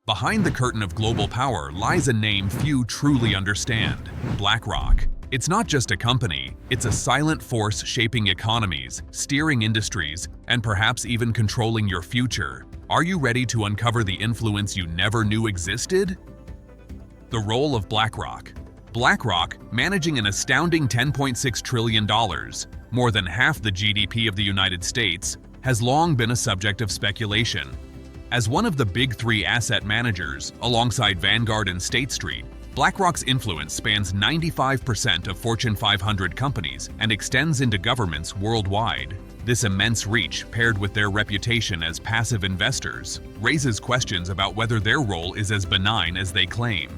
Behind the curtain of global power lies a name few truly understand: BlackRock. It's not just a company, it's a silent force shaping economies, steering industries, and perhaps even controlling your future. Are you ready to uncover the influence you never knew existed? The role of BlackRock. BlackRock, managing an astounding $10.6 trillion, more than half the GDP of the United States, has long been a subject of speculation. As one of the big three asset managers, alongside Vanguard and State Street, BlackRock's influence spans 95% of Fortune 500 companies and extends into governments worldwide. This immense reach, paired with their reputation as passive investors, raises questions about whether their role is as benign as they claim.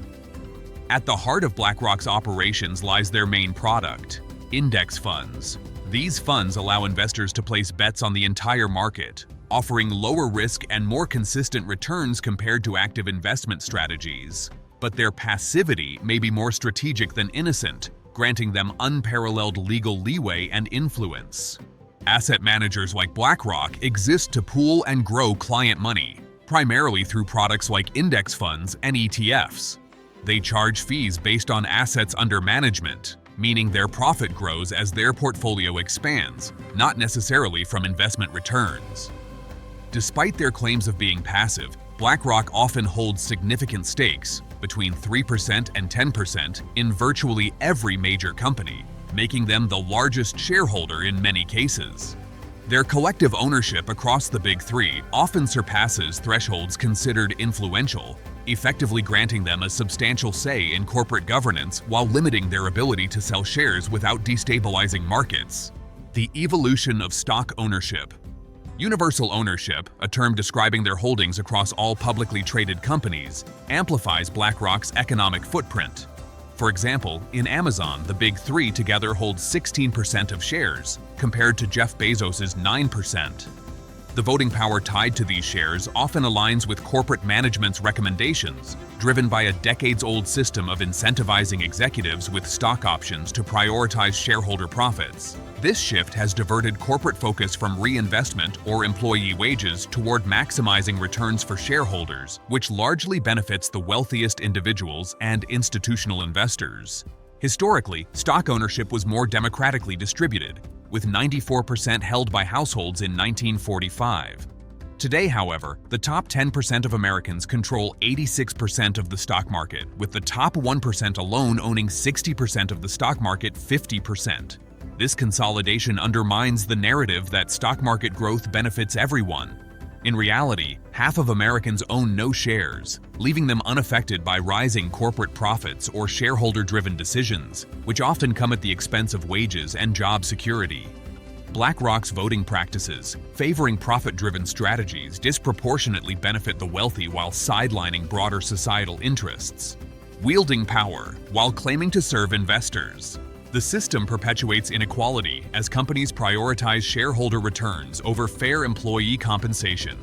At the heart of BlackRock's operations lies their main product: index funds. These funds allow investors to place bets on the entire market, offering lower risk and more consistent returns compared to active investment strategies. But their passivity may be more strategic than innocent, granting them unparalleled legal leeway and influence. Asset managers like BlackRock exist to pool and grow client money, primarily through products like index funds and ETFs. They charge fees based on assets under management, meaning their profit grows as their portfolio expands, not necessarily from investment returns. Despite their claims of being passive, BlackRock often holds significant stakes, between 3% and 10%, in virtually every major company, making them the largest shareholder in many cases. Their collective ownership across the big three often surpasses thresholds considered influential, effectively granting them a substantial say in corporate governance while limiting their ability to sell shares without destabilizing markets. The evolution of stock ownership. Universal ownership, a term describing their holdings across all publicly traded companies, amplifies BlackRock's economic footprint. For example, in Amazon, the big three together hold 16% of shares, compared to Jeff Bezos's 9%. The voting power tied to these shares often aligns with corporate management's recommendations, driven by a decades-old system of incentivizing executives with stock options to prioritize shareholder profits. This shift has diverted corporate focus from reinvestment or employee wages toward maximizing returns for shareholders, which largely benefits the wealthiest individuals and institutional investors. Historically, stock ownership was more democratically distributed, with 94% held by households in 1945. Today, however, the top 10% of Americans control 86% of the stock market, with the top 1% alone owning 60% of the stock market 50%. This consolidation undermines the narrative that stock market growth benefits everyone. In reality, half of Americans own no shares, leaving them unaffected by rising corporate profits or shareholder-driven decisions, which often come at the expense of wages and job security. BlackRock's voting practices, favoring profit-driven strategies, disproportionately benefit the wealthy while sidelining broader societal interests. Wielding power while claiming to serve investors. The system perpetuates inequality as companies prioritize shareholder returns over fair employee compensation.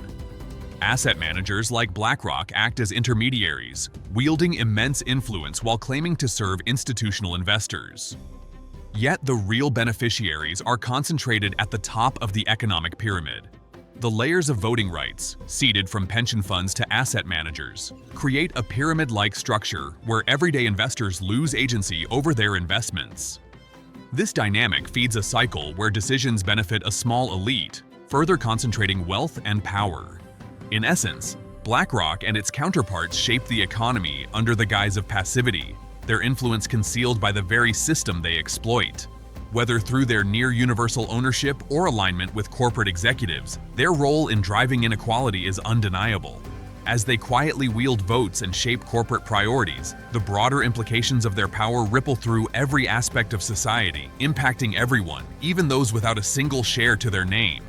Asset managers like BlackRock act as intermediaries, wielding immense influence while claiming to serve institutional investors. Yet the real beneficiaries are concentrated at the top of the economic pyramid. The layers of voting rights, seeded from pension funds to asset managers, create a pyramid-like structure where everyday investors lose agency over their investments. This dynamic feeds a cycle where decisions benefit a small elite, further concentrating wealth and power. In essence, BlackRock and its counterparts shape the economy under the guise of passivity, their influence concealed by the very system they exploit. Whether through their near-universal ownership or alignment with corporate executives, their role in driving inequality is undeniable. As they quietly wield votes and shape corporate priorities, the broader implications of their power ripple through every aspect of society, impacting everyone, even those without a single share to their name.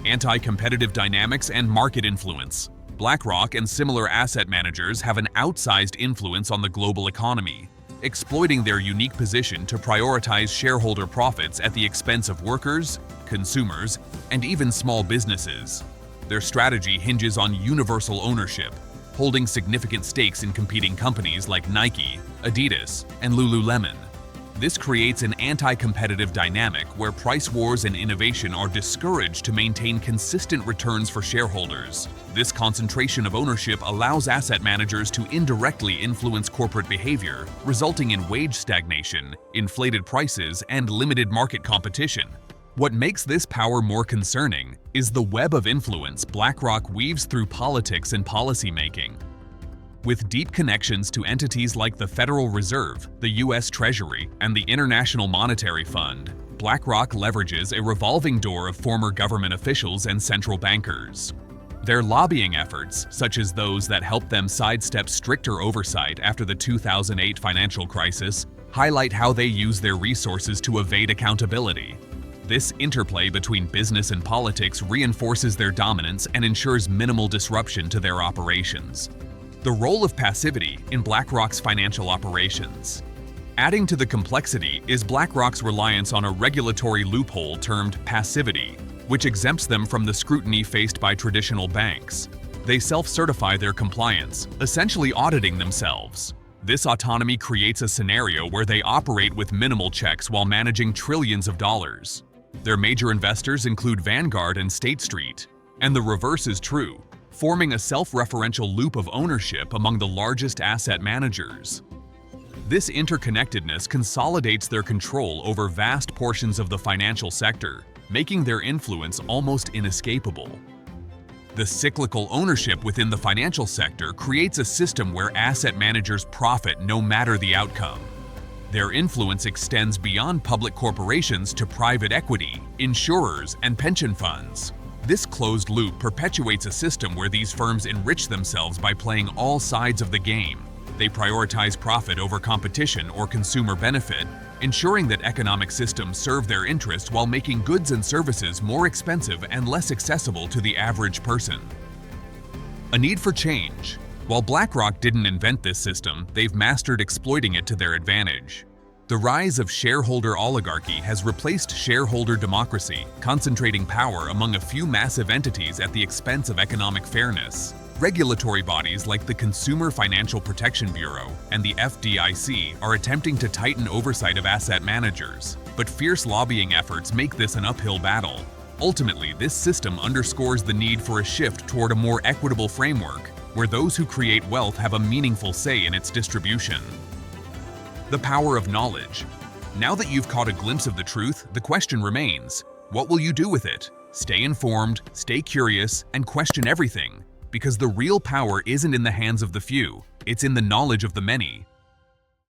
Anti-competitive dynamics and market influence. BlackRock and similar asset managers have an outsized influence on the global economy, exploiting their unique position to prioritize shareholder profits at the expense of workers, consumers, and even small businesses. Their strategy hinges on universal ownership, holding significant stakes in competing companies like Nike, Adidas, and Lululemon. This creates an anti-competitive dynamic where price wars and innovation are discouraged to maintain consistent returns for shareholders. This concentration of ownership allows asset managers to indirectly influence corporate behavior, resulting in wage stagnation, inflated prices, and limited market competition. What makes this power more concerning is the web of influence BlackRock weaves through politics and policymaking. With deep connections to entities like the Federal Reserve, the U.S. Treasury, and the International Monetary Fund, BlackRock leverages a revolving door of former government officials and central bankers. Their lobbying efforts, such as those that helped them sidestep stricter oversight after the 2008 financial crisis, highlight how they use their resources to evade accountability. This interplay between business and politics reinforces their dominance and ensures minimal disruption to their operations. The role of passivity in BlackRock's financial operations. Adding to the complexity is BlackRock's reliance on a regulatory loophole termed passivity, which exempts them from the scrutiny faced by traditional banks. They self-certify their compliance, essentially auditing themselves. This autonomy creates a scenario where they operate with minimal checks while managing trillions of dollars. Their major investors include Vanguard and State Street, and the reverse is true, forming a self-referential loop of ownership among the largest asset managers. This interconnectedness consolidates their control over vast portions of the financial sector, making their influence almost inescapable. The cyclical ownership within the financial sector creates a system where asset managers profit no matter the outcome. Their influence extends beyond public corporations to private equity, insurers, and pension funds. This closed loop perpetuates a system where these firms enrich themselves by playing all sides of the game. They prioritize profit over competition or consumer benefit, ensuring that economic systems serve their interests while making goods and services more expensive and less accessible to the average person. A need for change. While BlackRock didn't invent this system, they've mastered exploiting it to their advantage. The rise of shareholder oligarchy has replaced shareholder democracy, concentrating power among a few massive entities at the expense of economic fairness. Regulatory bodies like the Consumer Financial Protection Bureau and the FDIC are attempting to tighten oversight of asset managers, but fierce lobbying efforts make this an uphill battle. Ultimately, this system underscores the need for a shift toward a more equitable framework, where those who create wealth have a meaningful say in its distribution. The power of knowledge. Now that you've caught a glimpse of the truth, the question remains, what will you do with it? Stay informed, stay curious, and question everything, because the real power isn't in the hands of the few, it's in the knowledge of the many.